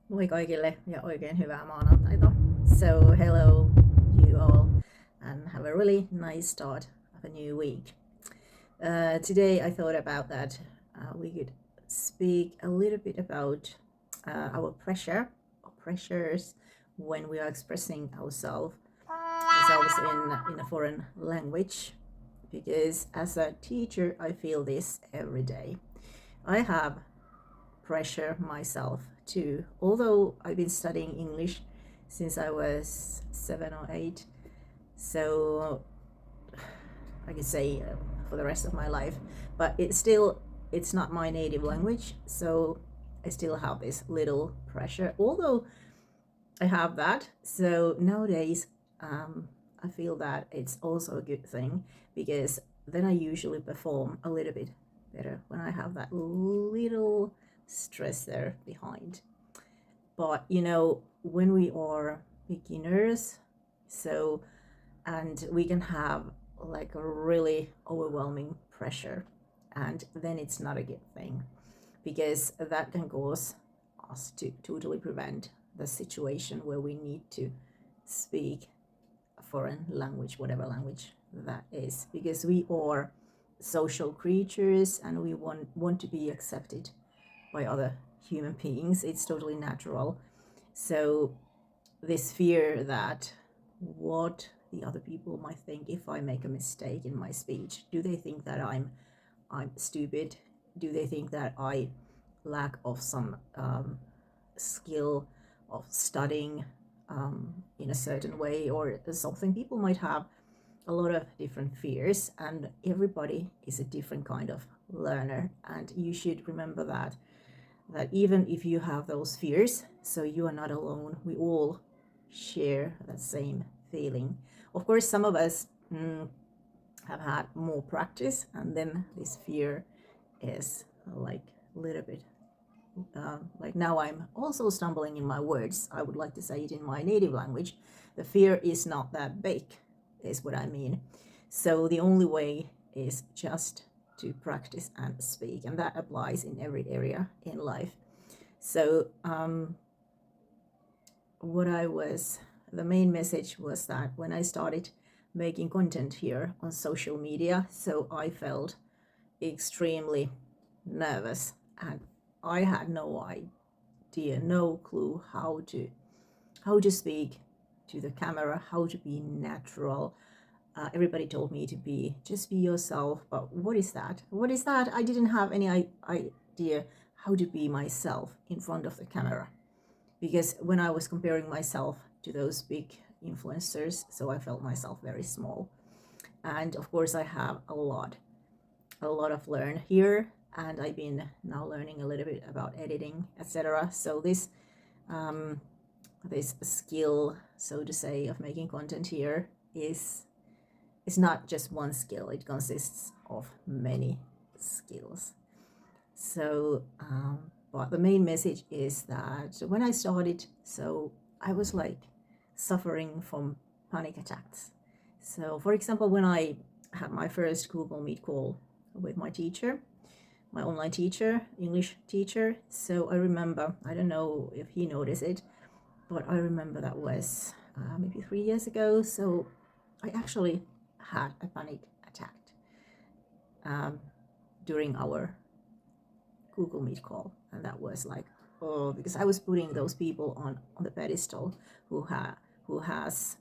Moi kaikille ja oikein hyvää maanantaita. So hello you all and have a really nice start of a new week. Today I thought about that we could speak a little bit about our pressures when we are expressing ourselves in a foreign language, because as a teacher I feel this every day. I have pressure myself too. Although I've been studying English since I was 7 or 8, so I could say for the rest of my life, but it's not my native language, so I still have this little pressure. Although I have that, so nowadays I feel that it's also a good thing, because then I usually perform a little bit better when I have that little stress there behind. But when we are beginners, so and we can have like a really overwhelming pressure, and then it's not a good thing, because that can cause us to totally prevent the situation where we need to speak a foreign language, whatever language that is, because we are social creatures and we want to be accepted by other human beings. It's totally natural. So this fear that what the other people might think if I make a mistake in my speech. Do they think that I'm stupid? Do they think that I lack of some skill of studying in a certain way or something? People might have a lot of different fears, and everybody is a different kind of learner, and you should remember that even if you have those fears, so you are not alone. We all share that same feeling. Of course, some of us have had more practice, and then this fear is like a little bit like now I'm also stumbling in my words. I would like to say it in my native language. The fear is not that big, is what I mean. So the only way is just to practice and speak, and that applies in every area in life. So the main message was that when I started making content here on social media, so I felt extremely nervous, and I had no idea, no clue how to speak to the camera, how to be natural. Everybody told me to just be yourself, but what is that? I didn't have any idea how to be myself in front of the camera, because when I was comparing myself to those big influencers, so I felt myself very small. And of course I have a lot of learn here, and I've been now learning a little bit about editing, etc. So this skill, so to say, of making content here is not just one skill. It consists of many skills. So but the main message is that when I started, so I was like suffering from panic attacks. So for example, when I had my first Google Meet call with my teacher, my online teacher, English teacher, so I remember, I don't know if he noticed it, but I remember that was maybe 3 years ago. So I actually had a panic attack during our Google Meet call, and that was like, oh, because I was putting those people on the pedestal who has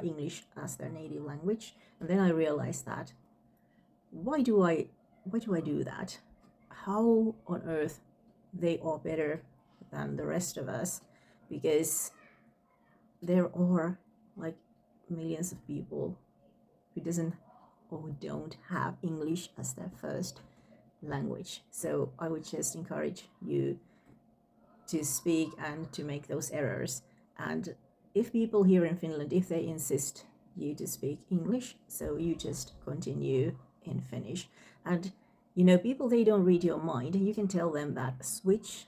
English as their native language, and then I realized that why do I do that? How on earth they are better than the rest of us? Because there are like millions of people who doesn't or who don't have English as their first language. So I would just encourage you to speak and to make those errors. And if people here in Finland, if they insist you to speak English, so you just continue in Finnish. And people, they don't read your mind. You can tell them that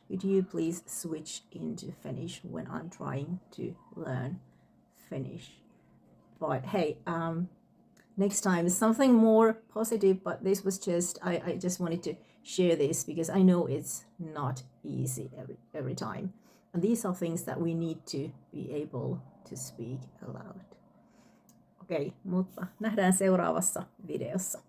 could you please switch into Finnish when I'm trying to learn Finnish. But hey, next time something more positive, but this was just I just wanted to share this because I know it's not easy every time. And these are things that we need to be able to speak aloud. Okei, mutta nähdään seuraavassa videossa.